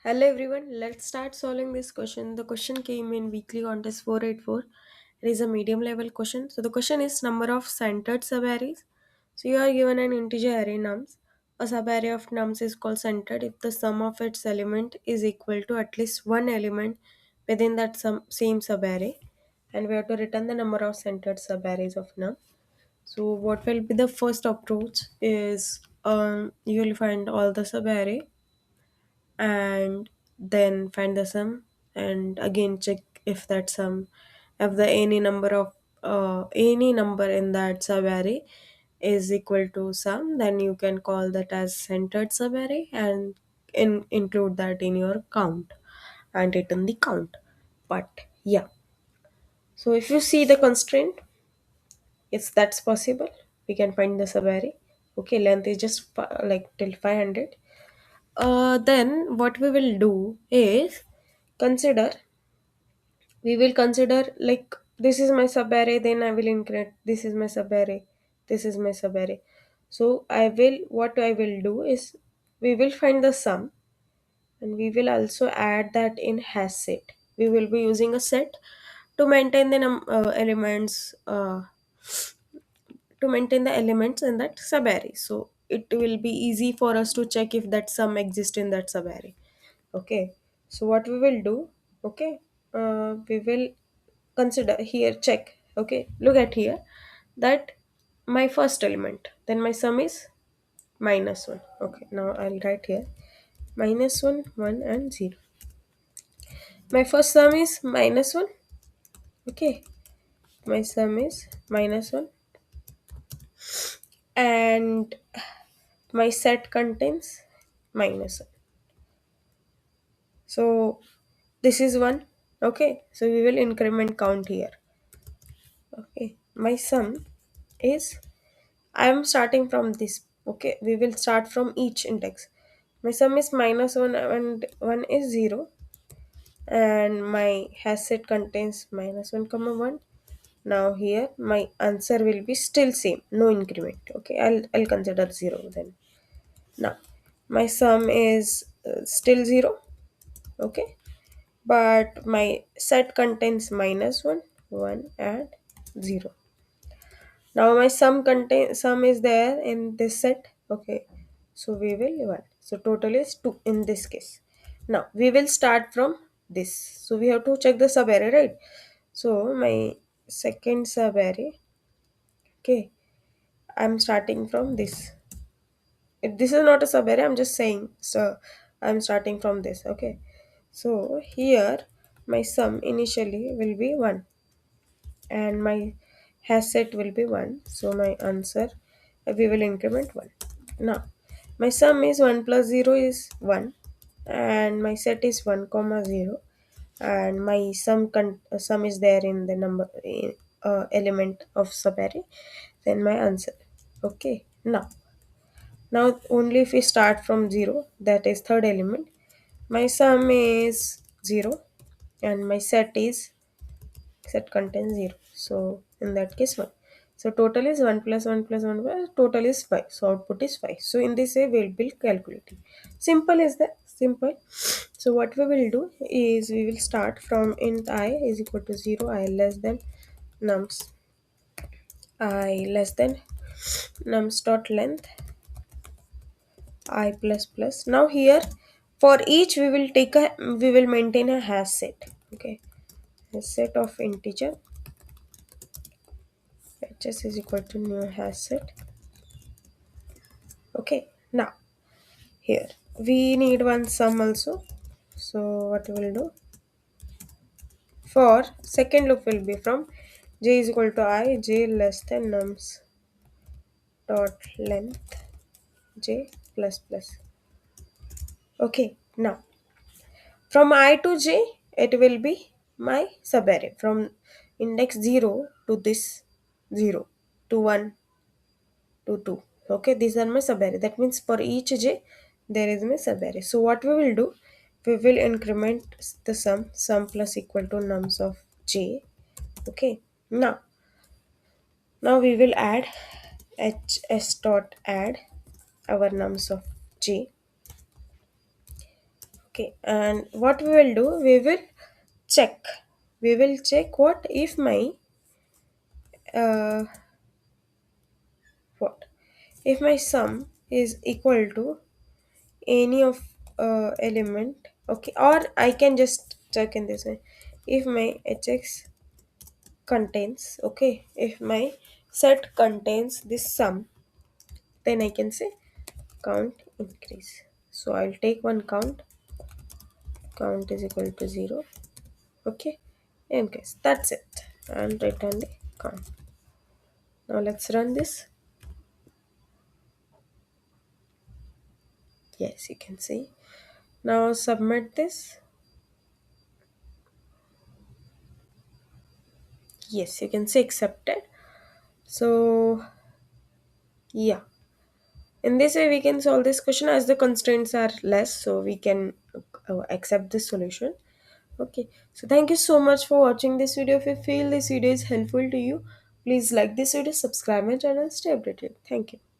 Hello everyone, let's start solving this question. The question came in weekly contest 484. It is a medium level question. So the question is number of centered subarrays. So you are given an integer array nums. A subarray of nums is called centered if the sum of its element is equal to at least one element within that same subarray. And we have to return the number of centered subarrays of num. So what will be the first approach is you will find all the subarray and then find the sum and again check if that sum if the any number in that subarray is equal to sum, then you can call that as centered subarray and include that in your count and return the count. But yeah, so if you see the constraint, yes, that's possible. We can find the subarray. Okay, length is just like till 500. Then what we will do is consider we will consider like this is my subarray, then I will increment this is my subarray, this is my subarray. So I will what I will do is we will find the sum and we will also add that in hash set. We will be using a set to maintain the elements to maintain the elements in that subarray. So it will be easy for us to check if that sum exists in that subarray. Okay, so what we will do, okay, we will consider here, check, okay, look at here that my first element, then my sum is minus 1. Okay, now I'll write here minus 1, 1 and 0. My first sum is minus 1. Okay, my sum is minus 1 and my set contains minus 1. So this is 1. Okay, so we will increment count here. Okay, my sum is I am starting from this. Okay, we will start from each index. My sum is minus 1 and 1 is 0, and my hash set contains minus 1 comma 1. Now here my answer will be still same, no increment. Okay, I'll consider 0 then. Now my sum is still 0. Okay, but my set contains minus 1, 1 and 0. Now my sum is there in this set. Okay, so we will 1. So total is 2 in this case. Now we will start from this. So we have to check the subarray, right? So my second subarray. Okay, I'm starting from this. If this is not a subarray, I'm just saying. So I'm starting from this. Okay, so here my sum initially will be 1 and my hash set will be 1. So my answer, we will increment 1. Now my sum is 1 plus 0 is 1 and my set is 1 comma 0 and my sum is there in the number element of subarray, then my answer. Okay, now only if we start from 0, that is third element, my sum is 0 and my set contains 0. So in that case 1. So total is 1 plus 1 plus 1 plus total is 5. So output is 5. So in this way we'll be calculating. Simple is that simple. So what we will do is we will start from int I is equal to 0, I less than nums I less than nums dot length I plus plus. Now here for each we will maintain a hash set. Okay, a set of integer hs is equal to new hash set. Okay, now here we need one sum also. So what we will do for second loop will be from j is equal to I, j less than nums dot length j plus plus. Okay, now from I to j it will be my subarray from index 0 to this 0 to 1 to 2. Okay, these are my subarray. That means for each j there is my subarray. So what we will do, we will increment the sum plus equal to nums of j. Okay, now we will add hs dot add our nums of j. Okay, and what we will do, check we will check what if my uh, what if my sum is equal to any of element. Okay, or I can just check in this way, if my hx contains, okay, if my set contains this sum, then I can say count increase. So I'll take one count is equal to 0. Okay, increase, that's it, and return the count. Now let's run this. Yes, you can see. Now submit this. Yes, you can see accepted. So yeah, in this way we can solve this question as the constraints are less, so we can accept this solution. Okay, so thank you so much for watching this video. If you feel this video is helpful to you, please like this video, subscribe my channel, stay updated. Thank you.